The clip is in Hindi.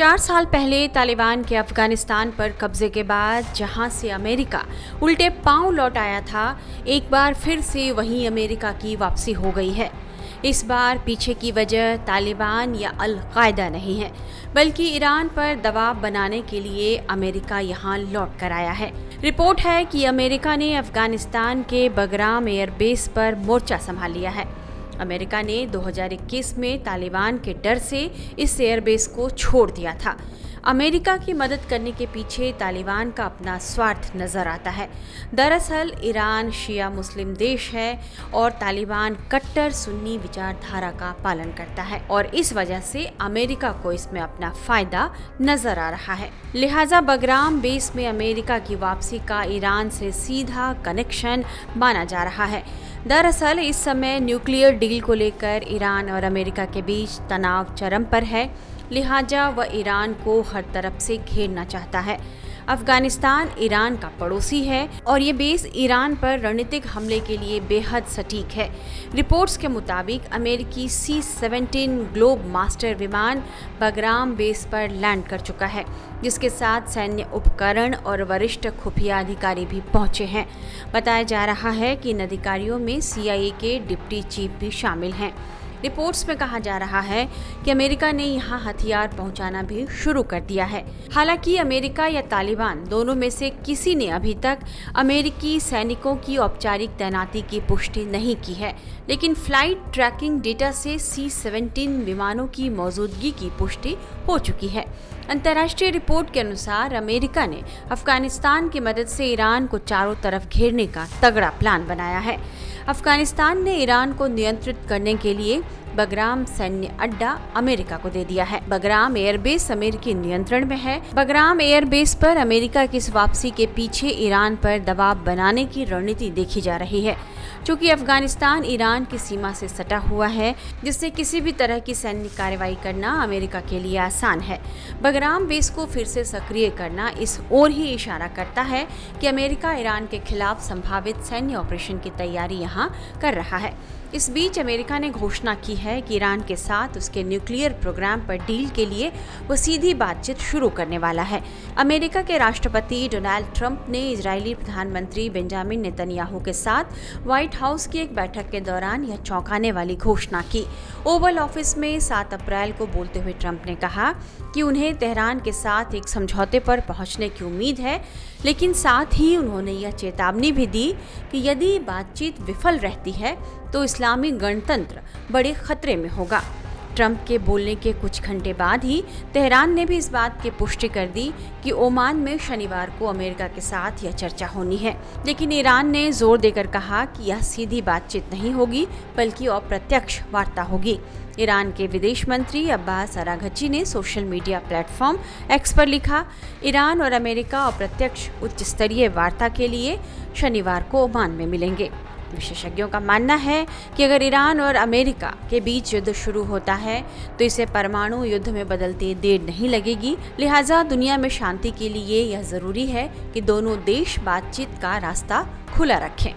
4 साल पहले तालिबान के अफगानिस्तान पर कब्जे के बाद जहां से अमेरिका उल्टे पांव लौट आया था, एक बार फिर से वहीं अमेरिका की वापसी हो गई है। इस बार पीछे की वजह तालिबान या अल-कायदा नहीं है, बल्कि ईरान पर दबाव बनाने के लिए अमेरिका यहां लौट कर आया है। रिपोर्ट है कि अमेरिका ने अफगानिस्तान के बगराम एयरबेस पर मोर्चा संभाल लिया है। अमेरिका ने 2021 में तालिबान के डर से इस एयरबेस को छोड़ दिया था। अमेरिका की मदद करने के पीछे तालिबान का अपना स्वार्थ नजर आता है। दरअसल ईरान शिया मुस्लिम देश है और तालिबान कट्टर सुन्नी विचारधारा का पालन करता है और इस वजह से अमेरिका को इसमें अपना फायदा नजर आ रहा है। लिहाजा बगराम बेस में अमेरिका की वापसी का ईरान से सीधा कनेक्शन माना जा रहा है। दरअसल इस समय न्यूक्लियर डील को लेकर ईरान और अमेरिका के बीच तनाव चरम पर है, लिहाजा वह ईरान को हर तरफ से घेरना चाहता है। अफगानिस्तान ईरान का पड़ोसी है और ये बेस ईरान पर रणनीतिक हमले के लिए बेहद सटीक है। रिपोर्ट्स के मुताबिक अमेरिकी C-17 ग्लोब मास्टर विमान बगराम बेस पर लैंड कर चुका है, जिसके साथ सैन्य उपकरण और वरिष्ठ खुफिया अधिकारी भी पहुंचे हैं। बताया जा रहा है कि इन अधिकारियों में CIA के डिप्टी चीफ भी शामिल हैं। रिपोर्ट्स में कहा जा रहा है कि अमेरिका ने यहां हथियार पहुंचाना भी शुरू कर दिया है। हालांकि अमेरिका या तालिबान दोनों में से किसी ने अभी तक अमेरिकी सैनिकों की औपचारिक तैनाती की पुष्टि नहीं की है, लेकिन फ्लाइट ट्रैकिंग डेटा से C-17 विमानों की मौजूदगी की पुष्टि हो चुकी है। अंतर्राष्ट्रीय रिपोर्ट के अनुसार अमेरिका ने अफगानिस्तान की मदद से ईरान को चारों तरफ घेरने का तगड़ा प्लान बनाया है। अफगानिस्तान ने ईरान को नियंत्रित करने के लिए बगराम सैन्य अड्डा अमेरिका को दे दिया है। बगराम एयरबेस अमेरिकी नियंत्रण में है। बगराम एयरबेस पर अमेरिका की इस वापसी के पीछे ईरान पर दबाव बनाने की रणनीति देखी जा रही है। चूंकि अफगानिस्तान ईरान की सीमा से सटा हुआ है, जिससे किसी भी तरह की सैन्य कार्रवाई करना अमेरिका के लिए आसान है। बगराम बेस को फिर से सक्रिय करना इस ओर ही इशारा करता है कि अमेरिका ईरान के खिलाफ संभावित सैन्य ऑपरेशन की तैयारी यहां कर रहा है। इस बीच अमेरिका ने घोषणा की है कि ईरान के साथ उसके न्यूक्लियर प्रोग्राम पर डील के लिए वो सीधी बातचीत शुरू करने वाला है। अमेरिका के राष्ट्रपति डोनाल्ड ट्रंप ने इजरायली प्रधानमंत्री बेंजामिन नेतन्याहू के साथ व्हाइट हाउस की एक बैठक के दौरान यह चौंकाने वाली घोषणा की। ओवल ऑफिस में 7 अप्रैल को बोलते हुए ट्रंप ने कहा कि उन्हें तेहरान के साथ एक समझौते पर पहुंचने की उम्मीद है, लेकिन साथ ही उन्होंने यह चेतावनी भी दी कि यदि बातचीत विफल रहती है तो इस्लामी गणतंत्र बड़े खतरे में होगा। ट्रंप के बोलने के कुछ घंटे बाद ही तेहरान ने भी इस बात की पुष्टि कर दी कि ओमान में शनिवार को अमेरिका के साथ यह चर्चा होनी है, लेकिन ईरान ने जोर देकर कहा कि यह सीधी बातचीत नहीं होगी, बल्कि अप्रत्यक्ष वार्ता होगी। ईरान के विदेश मंत्री अब्बास अराघची ने सोशल मीडिया प्लेटफॉर्म X पर लिखा, ईरान और अमेरिका अप्रत्यक्ष उच्च स्तरीय वार्ता के लिए शनिवार को ओमान में मिलेंगे। विशेषज्ञों का मानना है कि अगर ईरान और अमेरिका के बीच युद्ध शुरू होता है तो इसे परमाणु युद्ध में बदलते देर नहीं लगेगी। लिहाजा दुनिया में शांति के लिए यह जरूरी है कि दोनों देश बातचीत का रास्ता खुला रखें।